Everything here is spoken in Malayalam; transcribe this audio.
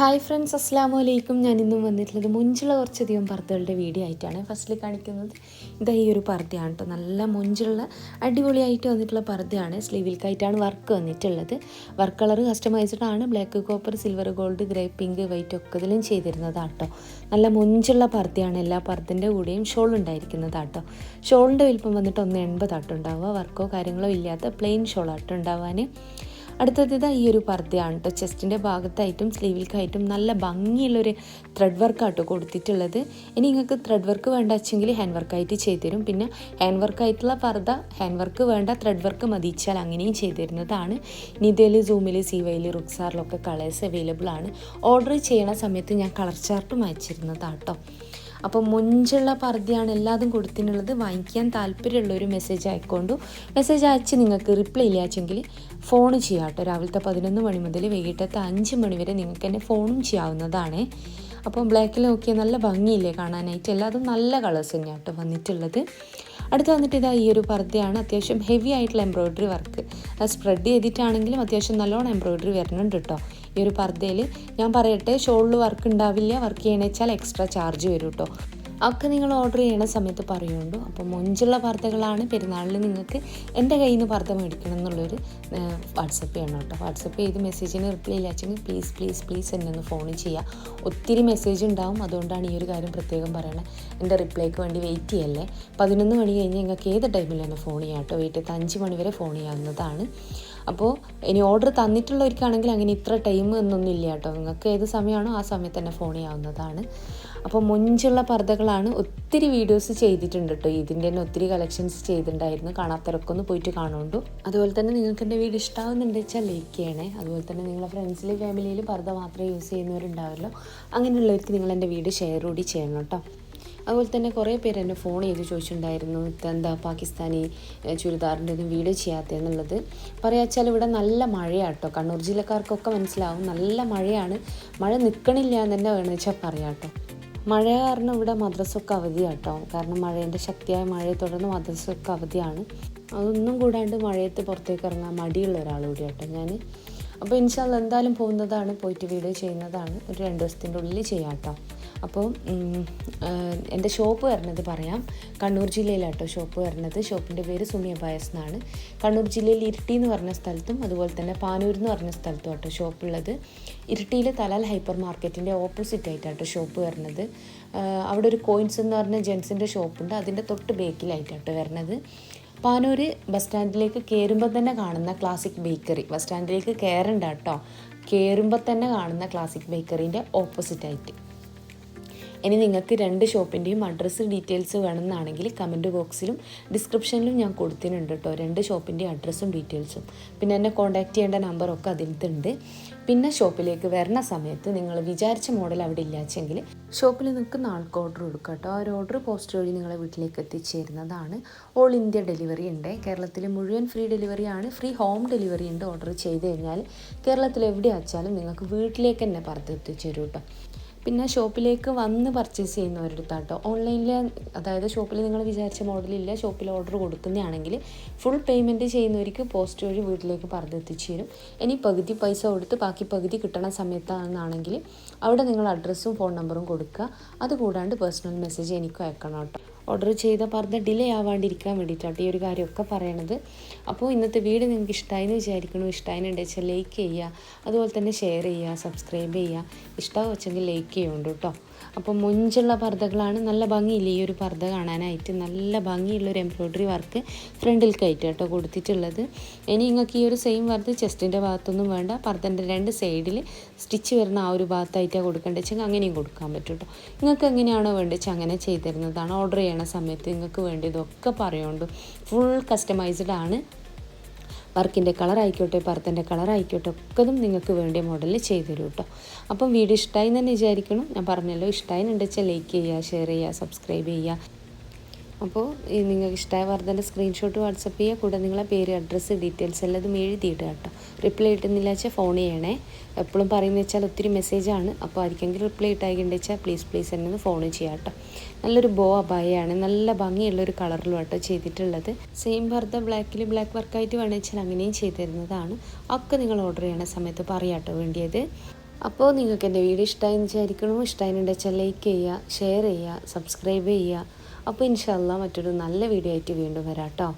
ഹായ് ഫ്രണ്ട്സ്, അസ്സാം വലൈക്കും. ഞാൻ ഇന്നും വന്നിട്ടുള്ളത് മൊഞ്ചുള്ള കുറച്ചധികം പർദ്ദകളുടെ വീഡിയോ ആയിട്ടാണ്. ഫസ്റ്റിൽ കാണിക്കുന്നത് ഇതാ ഈ ഒരു പർദ്ദയാണ് കേട്ടോ. നല്ല മൊഞ്ചുള്ള അടിപൊളിയായിട്ട് വന്നിട്ടുള്ള പർദ്ദയാണ്. സ്ലീവിൽക്കായിട്ടാണ് വർക്ക് വന്നിട്ടുള്ളത്. വർക്ക് കളർ കസ്റ്റമൈസ്ഡ് ആണ്. Black, copper, silver, gold, grey, pink, white ഒക്കെ ഇതിലും ചെയ്തിരുന്നതാണ് കേട്ടോ. നല്ല മൊഞ്ചുള്ള പർദ്ദയാണ്. എല്ലാ പർദ്ദൻ്റെ കൂടെയും ഷോൾ ഉണ്ടായിരിക്കുന്നതാട്ടോ. ഷോളിൻ്റെ വലിപ്പം വന്നിട്ട് 1.80 ആട്ടോ ഉണ്ടാവുക. വർക്കോ കാര്യങ്ങളോ ഇല്ലാത്ത പ്ലെയിൻ ഷോൾ ആട്ടോ ഉണ്ടാവാൻ. അടുത്തത് ഈ ഒരു പർദ്ദയാണ് കേട്ടോ. ചെസ്റ്റിൻ്റെ ഭാഗത്തായിട്ടും സ്ലീവിൽക്കായിട്ടും നല്ല ഭംഗിയുള്ളൊരു ത്രെഡ് വർക്കാട്ടോ കൊടുത്തിട്ടുള്ളത്. ഇനി നിങ്ങൾക്ക് ത്രെഡ് വർക്ക് വേണ്ട വെച്ചെങ്കിൽ ഹാൻഡ് വർക്കായിട്ട് ചെയ്തു തരും. പിന്നെ ഹാൻഡ് വർക്കായിട്ടുള്ള പർദ്ദ ഹാൻഡ് വർക്ക് വേണ്ട ത്രെഡ് വർക്ക് മതിച്ചാൽ അങ്ങനെയും ചെയ്തു തരുന്നതാണ്. നിതയിൽ, സൂമിൽ, സിവയിൽ, റുക്സാറിലൊക്കെ കളേഴ്സ് അവൈലബിൾ ആണ്. ഓർഡർ ചെയ്യണ സമയത്ത് ഞാൻ കളർ ചാർട്ടും അയച്ചിരുന്നതാട്ടോ. അപ്പോൾ മൊഞ്ചുള്ള പർദ്ദയാണ് എല്ലാതും കൊടുത്തിട്ടുള്ളത്. വാങ്ങിക്കാൻ താല്പര്യമുള്ളൊരു മെസ്സേജ് അയക്കൊണ്ടു. മെസ്സേജ് അയച്ച് നിങ്ങൾക്ക് റിപ്ലൈ ഇല്ലാച്ചെങ്കിൽ ഫോൺ ചെയ്യാം കേട്ടോ. രാവിലത്തെ 11 മണി മുതൽ വൈകിട്ടത്തെ 5 മണി വരെ നിങ്ങൾക്ക് എന്നെ ഫോണും ചെയ്യാവുന്നതാണ്. അപ്പോൾ ബ്ലാക്കിൽ നോക്കിയാൽ നല്ല ഭംഗിയില്ലേ കാണാനായിട്ട്. എല്ലാതും നല്ല കളേഴ്സ് തന്നെയാണ് കേട്ടോ വന്നിട്ടുള്ളത്. അടുത്ത് വന്നിട്ട് ഈ ഒരു പർദ്ദയാണ്. അത്യാവശ്യം ഹെവി ആയിട്ടുള്ള എംബ്രോയ്ഡറി വർക്ക് സ്പ്രെഡ് ചെയ്തിട്ടാണെങ്കിലും അത്യാവശ്യം നല്ലോണം എംബ്രോയ്ഡറി വരുന്നുണ്ട് കേട്ടോ. ഈ ഒരു പർദ്ദയിൽ ഞാൻ പറയട്ടെ, ഷോളിൽ വർക്ക് ഉണ്ടാവില്ല. വർക്ക് ചെയ്യണമെന്ന് വെച്ചാൽ എക്സ്ട്രാ ചാർജ് വരും കേട്ടോ. ഒക്കെ നിങ്ങൾ ഓർഡർ ചെയ്യണ സമയത്ത് പറയുന്നുണ്ടോ. അപ്പോൾ മൊഞ്ചുള്ള പർദ്ദകളാണ്. പെരുന്നാളിൽ നിങ്ങൾക്ക് എൻ്റെ കയ്യിൽ നിന്ന് പർദ്ദ മേടിക്കണം എന്നുള്ളൊരു വാട്സപ്പ് ചെയ്യണം കേട്ടോ. വാട്സപ്പ് ചെയ്ത് മെസ്സേജിന് റിപ്ലൈ ഇല്ലാച്ചെങ്കിൽ പ്ലീസ് എന്നെ ഒന്ന് ഫോൺ ചെയ്യുക. ഒത്തിരി മെസ്സേജ് ഉണ്ടാവും. അതുകൊണ്ടാണ് ഈ ഒരു കാര്യം പ്രത്യേകം പറയണത്. എൻ്റെ റിപ്ലൈക്ക് വേണ്ടി വെയിറ്റ് ചെയ്യല്ലേ. 11 മണി കഴിഞ്ഞ് നിങ്ങൾക്ക് ഏത് ടൈമിൽ തന്നെ ഫോൺ ചെയ്യാം കേട്ടോ. വൈകിട്ട് 5 മണി വരെ ഫോൺ ചെയ്യാവുന്നതാണ്. അപ്പോൾ ഇനി ഓർഡർ തന്നിട്ടുള്ളവർക്കാണെങ്കിൽ അങ്ങനെ ഇത്ര ടൈം എന്നൊന്നും ഇല്ല കേട്ടോ. നിങ്ങൾക്ക് ഏത് സമയമാണോ ആ സമയത്ത് തന്നെ ഫോൺ ചെയ്യാവുന്നതാണ്. അപ്പോൾ മൊഞ്ചുള്ള പർദ്ദകളാണ്. ഒത്തിരി വീഡിയോസ് ചെയ്തിട്ടുണ്ട് കേട്ടോ. ഇതിൻ്റെ തന്നെ ഒത്തിരി കളക്ഷൻസ് ചെയ്തിട്ടുണ്ടായിരുന്നു. കാണാത്തവരൊക്കെ പോയിട്ട് കാണുന്നുണ്ടു. അതുപോലെ തന്നെ നിങ്ങൾക്ക് എൻ്റെ വീഡിയോ ഇഷ്ടമാകുന്നുണ്ട് വെച്ചാൽ ലൈക്ക് ചെയ്യണേ. അതുപോലെ തന്നെ നിങ്ങളുടെ ഫ്രണ്ട്സിലും ഫാമിലിയിലും പർദ്ദ മാത്രമേ യൂസ് ചെയ്യുന്നവരുണ്ടാവുമല്ലോ. അങ്ങനെയുള്ളവർക്ക് നിങ്ങൾ എൻ്റെ വീഡിയോ ഷെയർ കൂടി ചെയ്യണം കേട്ടോ. അതുപോലെ തന്നെ കുറേ പേര് എന്നെ ഫോൺ ചെയ്ത് ചോദിച്ചിട്ടുണ്ടായിരുന്നു, എന്താ പാകിസ്ഥാനി ചുരിദാറിൻ്റെ ഒന്നും വീഡിയോ ചെയ്യാത്തതെന്നുള്ളത്. പറയാച്ചാൽ ഇവിടെ നല്ല മഴയാണ് കേട്ടോ. കണ്ണൂർ ജില്ലക്കാർക്കൊക്കെ മനസ്സിലാവും. നല്ല മഴയാണ്. മഴ നിൽക്കണില്ല എന്ന് തന്നെ വേണമെന്ന് വെച്ചാൽ പറയാം കേട്ടോ. മഴ കാരണം ഇവിടെ മദ്രസൊക്കെ അവധിയാണ് കേട്ടോ. കാരണം മഴേൻ്റെ ശക്തിയായ മഴയെ തുടർന്ന് മദ്രസൊക്കെ അവധിയാണ്. അതൊന്നും കൂടാണ്ട് മഴയത്ത് പുറത്തേക്ക് ഇറങ്ങാൻ മടിയുള്ള ഒരാൾ കൂടി കേട്ടോ ഞാൻ. അപ്പോൾ ഇൻഷാ അല്ലാഹ് എന്തായാലും പോകുന്നതാണ്, പോയിട്ട് വീഡിയോ ചെയ്യുന്നതാണ്. ഒരു 2 ദിവസത്തിൻ്റെ ഉള്ളിൽ ചെയ്യാം കേട്ടോ. അപ്പോൾ എൻ്റെ ഷോപ്പ് വരുന്നത് പറയാം. കണ്ണൂർ ജില്ലയിലാട്ടോ ഷോപ്പ് വരുന്നത്. ഷോപ്പിൻ്റെ പേര് സുമി അബായസ് എന്നാണ്. കണ്ണൂർ ജില്ലയിൽ ഇരിട്ടി എന്ന് പറഞ്ഞ സ്ഥലത്തും അതുപോലെ തന്നെ പാനൂർ എന്ന് പറഞ്ഞ സ്ഥലത്തും ആട്ടോ ഷോപ്പുള്ളത്. ഇരിട്ടിയിൽ തലാൽ ഹൈപ്പർ മാർക്കറ്റിൻ്റെ ഓപ്പോസിറ്റ് ആയിട്ടാട്ടോ ഷോപ്പ് വരുന്നത്. അവിടെ ഒരു കോയിൻസ് എന്ന് പറഞ്ഞ ജെൻസിൻ്റെ ഷോപ്പുണ്ട്. അതിൻ്റെ തൊട്ട് ബേക്കിലായിട്ടാട്ടോ വരുന്നത്. പാനൂർ ബസ് സ്റ്റാൻഡിലേക്ക് കയറുമ്പോൾ തന്നെ കാണുന്ന ക്ലാസിക് ബേക്കറി, ബസ് സ്റ്റാൻഡിലേക്ക് കയറണ്ട കേട്ടോ, കയറുമ്പോൾ തന്നെ കാണുന്ന ക്ലാസിക് ബേക്കറീൻ്റെ ഓപ്പോസിറ്റായിട്ട്. ഇനി നിങ്ങൾക്ക് 2 ഷോപ്പിൻ്റെയും അഡ്രസ്സ് ഡീറ്റെയിൽസ് വേണമെന്നാണെങ്കിൽ കമൻറ്റ് ബോക്സിലും ഡിസ്ക്രിപ്ഷനിലും ഞാൻ കൊടുത്തിട്ടുണ്ട് കേട്ടോ. 2 ഷോപ്പിൻ്റെയും അഡ്രസ്സും ഡീറ്റെയിൽസും പിന്നെ എന്നെ കോൺടാക്റ്റ് ചെയ്യേണ്ട നമ്പറൊക്കെ അതിനകത്തുണ്ട്. പിന്നെ ഷോപ്പിലേക്ക് വരുന്ന സമയത്ത് നിങ്ങൾ വിചാരിച്ച മോഡൽ അവിടെ ഇല്ലാച്ചെങ്കിൽ ഷോപ്പിൽ നിൽക്കുന്ന ആൾക്ക് ഓർഡർ കൊടുക്കുക കേട്ടോ. ആ ഒരു ഓർഡർ പോസ്റ്റ് വഴി നിങ്ങളെ വീട്ടിലേക്ക് എത്തിച്ചേരുന്നതാണ്. ഓൾ ഇന്ത്യ ഡെലിവറി ഉണ്ട്. കേരളത്തിൽ മുഴുവൻ ഫ്രീ ഡെലിവറിയാണ്. ഫ്രീ ഹോം ഡെലിവറി ഉണ്ട്. ഓർഡർ ചെയ്ത് കഴിഞ്ഞാൽ കേരളത്തിൽ എവിടെ വെച്ചാലും നിങ്ങൾക്ക് വീട്ടിലേക്ക് തന്നെ പറഞ്ഞ് എത്തിച്ചേരും കേട്ടോ. പിന്നെ ഷോപ്പിലേക്ക് വന്ന് പർച്ചേസ് ചെയ്യുന്നവരെടുത്താട്ടോ. ഓൺലൈനിൽ, അതായത് ഷോപ്പിൽ നിങ്ങൾ വിചാരിച്ച മോഡലില്ല, ഷോപ്പിൽ ഓർഡർ കൊടുക്കുന്നതാണെങ്കിൽ ഫുൾ പേയ്മെൻറ്റ് ചെയ്യുന്നവർക്ക് പോസ്റ്റ് വഴി വീട്ടിലേക്ക് പറഞ്ഞെത്തിച്ചു തരും. ഇനി പകുതി പൈസ കൊടുത്ത് ബാക്കി പകുതി കിട്ടണ സമയത്താണെന്നാണെങ്കിൽ അവിടെ നിങ്ങൾ അഡ്രസ്സും ഫോൺ നമ്പറും കൊടുക്കുക. അതുകൂടാണ്ട് പേഴ്സണൽ മെസ്സേജ് എനിക്കും അയക്കണം കേട്ടോ. ഓർഡർ ചെയ്ത പർദ്ദ ഡിലേ ആവാണ്ടിരിക്കാൻ വേണ്ടിയിട്ടാണ് ഈ ഒരു കാര്യമൊക്കെ പറയണത്. അപ്പോൾ ഇന്നത്തെ വീഡിയോ നിങ്ങൾക്ക് ഇഷ്ടമായെന്ന് വിചാരിക്കണം. ഇഷ്ടമായെന്നുണ്ടെന്ന് വെച്ചാൽ ലൈക്ക് ചെയ്യുക, അതുപോലെ തന്നെ ഷെയർ ചെയ്യുക, സബ്സ്ക്രൈബ് ചെയ്യുക. ഇഷ്ടമാകും വെച്ചെങ്കിൽ ലൈക്ക് ചെയ്യുന്നുണ്ട് കേട്ടോ. അപ്പോൾ മൊഞ്ചുള്ള പർദ്ദകളാണ്. നല്ല ഭംഗിയില്ലേ ഈ ഒരു പർദ്ദ കാണാനായിട്ട്. നല്ല ഭംഗിയുള്ളൊരു എംബ്രോയ്ഡറി വർക്ക് ഫ്രണ്ടിലേക്കായിട്ട് കേട്ടോ കൊടുത്തിട്ടുള്ളത്. ഇനി നിങ്ങൾക്ക് ഈ ഒരു സെയിം വർക്ക് ചെസ്റ്റിൻ്റെ ഭാഗത്തൊന്നും വേണ്ട, പർദ്ദൻ്റെ 2 സൈഡിൽ സ്റ്റിച്ച് വരുന്ന ആ ഒരു ഭാഗത്തായിട്ടാണ് കൊടുക്കേണ്ടത് വെച്ചാൽ അങ്ങനെയും കൊടുക്കാൻ പറ്റും കേട്ടോ. നിങ്ങൾക്ക് എങ്ങനെയാണോ വേണ്ടത് വെച്ചാൽ അങ്ങനെ ചെയ്ത് തരുന്നതാണ്. ഓർഡർ ചെയ്യണ സമയത്ത് നിങ്ങൾക്ക് വേണ്ടിയതൊക്കെ പറയുന്നുണ്ട്. ഫുൾ കസ്റ്റമൈസ്ഡ് ആണ്. വർക്കിൻ്റെ കളർ ആയിക്കോട്ടെ, പർദ്ദൻ്റെ കളർ ആയിക്കോട്ടെ, ഒക്കതും നിങ്ങൾക്ക് വേണ്ടിയ മോഡലിൽ ചെയ്തു തരും കേട്ടോ. അപ്പം വീഡിയോ ഇഷ്ടമായി തന്നെ വിചാരിക്കണം. ഞാൻ പറഞ്ഞല്ലോ, ഇഷ്ടമായെന്നുണ്ടെന്ന് വെച്ചാൽ ലൈക്ക് ചെയ്യുക, ഷെയർ ചെയ്യുക, സബ്സ്ക്രൈബ് ചെയ്യുക. അപ്പോൾ നിങ്ങൾക്ക് ഇഷ്ടമായ പർദ്ദൻ്റെ സ്ക്രീൻഷോട്ട് വാട്സപ്പ് ചെയ്യുക. കൂടെ നിങ്ങളെ പേര്, അഡ്രസ്സ്, ഡീറ്റെയിൽസ് എല്ലാതും എഴുതിയിടുക കേട്ടോ. റിപ്ലൈ ഇട്ടുന്നില്ല വെച്ചാൽ ഫോൺ ചെയ്യണേ. എപ്പോഴും പറയുന്നത് വെച്ചാൽ ഒത്തിരി മെസ്സേജാണ്. അപ്പോൾ ആർക്കെങ്കിലും റിപ്ലൈ ഇട്ടായിട്ടുണ്ട് വെച്ചാൽ പ്ലീസ് എന്നെ ഒന്ന് ഫോൺ ചെയ്യാം കേട്ടോ. നല്ലൊരു ബോ അബായയാണ്. നല്ല ഭംഗിയുള്ളൊരു കളറിലും കേട്ടോ ചെയ്തിട്ടുള്ളത്. സെയിം പർദ്ദ ബ്ലാക്കിൽ ബ്ലാക്ക് വർക്കായിട്ട് വേണമെന്ന് വെച്ചാൽ അങ്ങനെയും ചെയ്ത് തരുന്നതാണ്. ഒക്കെ നിങ്ങൾ ഓർഡർ ചെയ്യണ സമയത്ത് പറയാം കേട്ടോ വേണ്ടിയത്. അപ്പോൾ നിങ്ങൾക്ക് എൻ്റെ വീഡിയോ ഇഷ്ടമായെന്ന് വിചാരിക്കണു. ഇഷ്ടമായിട്ടുണ്ടെങ്കിൽ ലൈക്ക് ചെയ്യുക, ഷെയർ ചെയ്യുക, സബ്സ്ക്രൈബ് ചെയ്യുക. അപ്പോൾ ഇൻഷാ അല്ലാഹ് മറ്റൊരു നല്ല വീഡിയോ ആയിട്ട് വീണ്ടും വരാം കേട്ടോ.